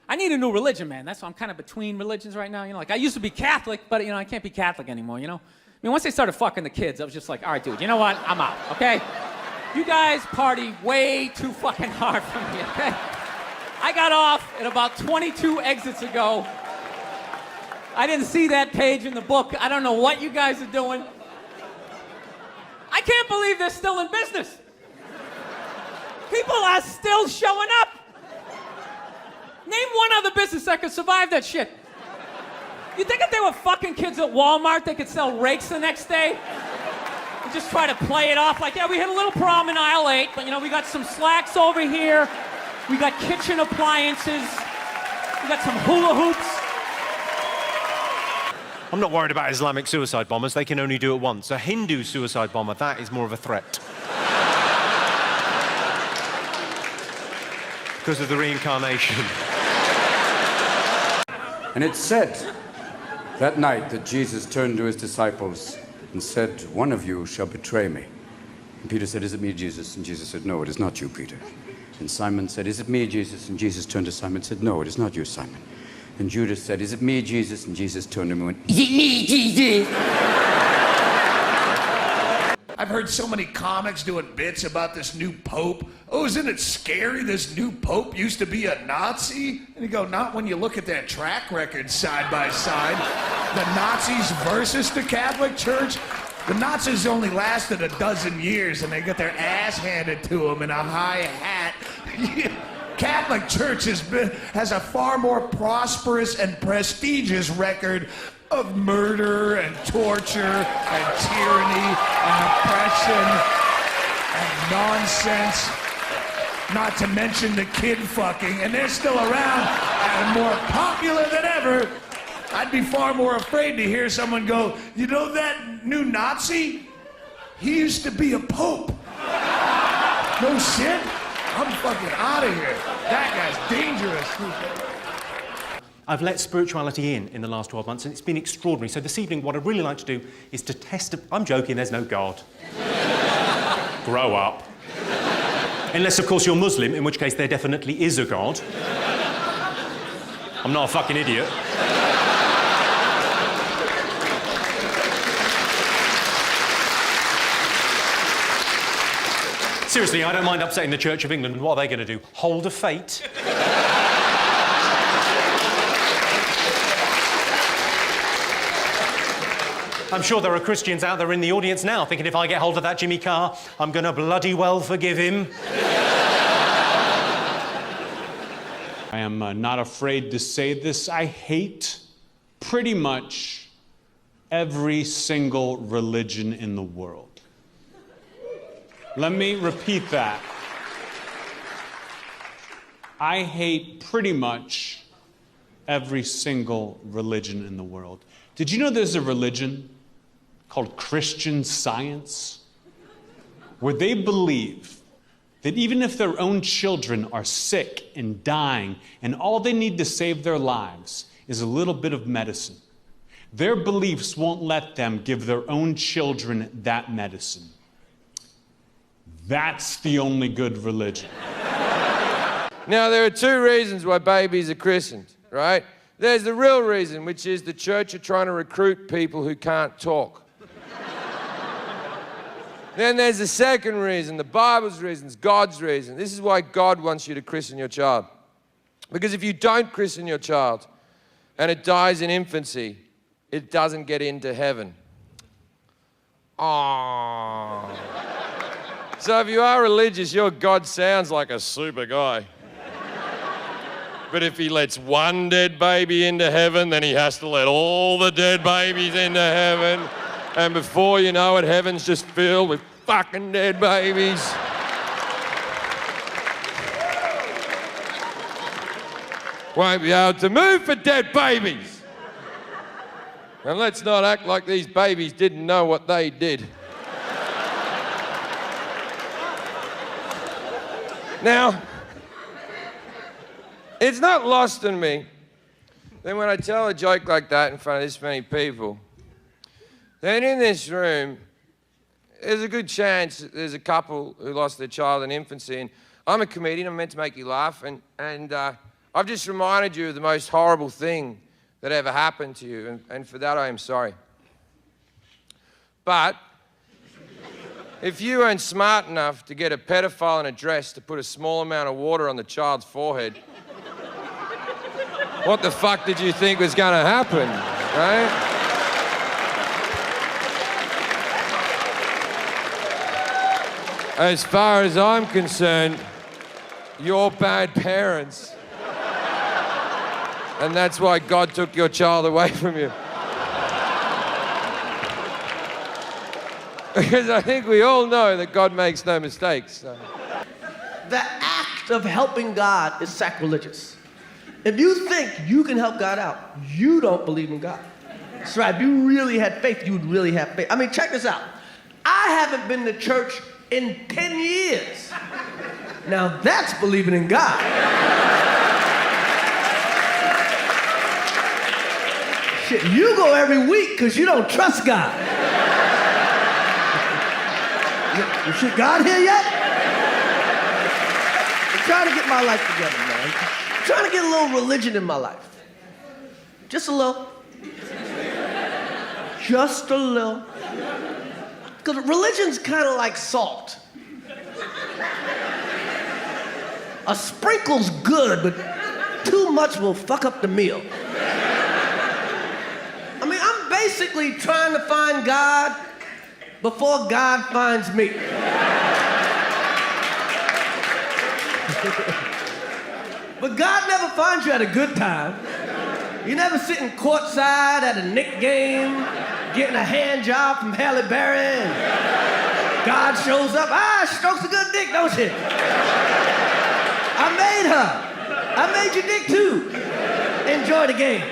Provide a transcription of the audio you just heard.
I need a new religion, man. That's why I'm kind of between religions right now. You know, like I used to be Catholic, but you know, I can't be Catholic anymore, you know? I mean, once they started fucking the kids, I was just like, all right, dude, you know what? I'm out, okay? You guys party way too fucking hard for me, okay? I got off at about 22 exits ago. I didn't see that page in the book. I don't know what you guys are doing. I can't believe they're still in business. People are still showing up. Name one other business that could survive that shit. You think if they were fucking kids at Walmart, they could sell rakes the next day? And just try to play it off like, yeah, we had a little problem in aisle 8, but you know, we got some slacks over here. We got kitchen appliances. We got some hula hoops. I'm not worried about Islamic suicide bombers. They can only do it once. A Hindu suicide bomber, that is more of a threat. Because of the reincarnation. And it's said that night that Jesus turned to his disciples and said, "One of you shall betray me." And Peter said, "Is it me, Jesus?" And Jesus said, "No, it is not you, Peter." And Simon said, "Is it me, Jesus?" And Jesus turned to Simon and said, "No, it is not you, Simon." And Judas said, "Is it me, Jesus?" And Jesus turned to him and went, "Is it me, Jesus?" I've heard so many comics doing bits about this new pope. Oh, isn't it scary? This new pope used to be a Nazi? And you go, not when you look at their track record side by side. The Nazis versus the Catholic Church. The Nazis only lasted a dozen years and they got their ass handed to them in a high hat. Catholic Church has a far more prosperous and prestigious record of murder and torture and tyranny and oppression and nonsense, not to mention the kid fucking, and they're still around and more popular than ever. I'd be far more afraid to hear someone go, you know that new Nazi? He used to be a pope. No shit? I'm fucking out of here. That guy's dangerous. I've let spirituality in the last 12 months, and it's been extraordinary. So this evening, what I'd really like to do is to test... I'm joking, there's no God. Grow up. Unless, of course, you're Muslim, in which case there definitely is a God. I'm not a fucking idiot. Seriously, I don't mind upsetting the Church of England. What are they going to do? Hold a fate? I'm sure there are Christians out there in the audience now thinking if I get hold of that Jimmy Carr, I'm going to bloody well forgive him. I am not afraid to say this. I hate pretty much every single religion in the world. Let me repeat that. I hate pretty much every single religion in the world. Did you know there's a religion called Christian Science, where they believe that even if their own children are sick and dying and all they need to save their lives is a little bit of medicine, their beliefs won't let them give their own children that medicine. That's the only good religion. Now, there are two reasons why babies are christened, right? There's the real reason, which is the church are trying to recruit people who can't talk. Then there's the second reason, the Bible's reason, God's reason. This is why God wants you to christen your child. Because if you don't christen your child and it dies in infancy, it doesn't get into heaven. Aww. So if you are religious, your God sounds like a super guy. But if he lets one dead baby into heaven, then he has to let all the dead babies into heaven. And before you know it, heaven's just filled with fucking dead babies. Won't be able to move for dead babies. And let's not act like these babies didn't know what they did. Now, it's not lost on me that when I tell a joke like that in front of this many people, then in this room, there's a good chance there's a couple who lost their child in infancy. And I'm a comedian, I'm meant to make you laugh, and I've just reminded you of the most horrible thing that ever happened to you, and for that I am sorry. But if you weren't smart enough to get a pedophile in a dress to put a small amount of water on the child's forehead, what the fuck did you think was going to happen, right? As far as I'm concerned, you're bad parents. And that's why God took your child away from you. Because I think we all know that God makes no mistakes. So. The act of helping God is sacrilegious. If you think you can help God out, you don't believe in God. That's right. If you really had faith, you would really have faith. I mean, check this out. I haven't been to church in 10 years. Now that's believing in God. Shit, you go every week because you don't trust God. You shit, God here yet? I'm trying to get my life together, man. I'm trying to get a little religion in my life. Just a little. Just a little. Because religion's kind of like salt. A sprinkle's good, but too much will fuck up the meal. I mean, I'm basically trying to find God before God finds me. But God never finds you at a good time. You never sitting courtside at a Knicks game, getting a hand job from Halle Berry, and God shows up. She strokes a good dick, don't she? I made her. I made your dick too. Enjoy the game.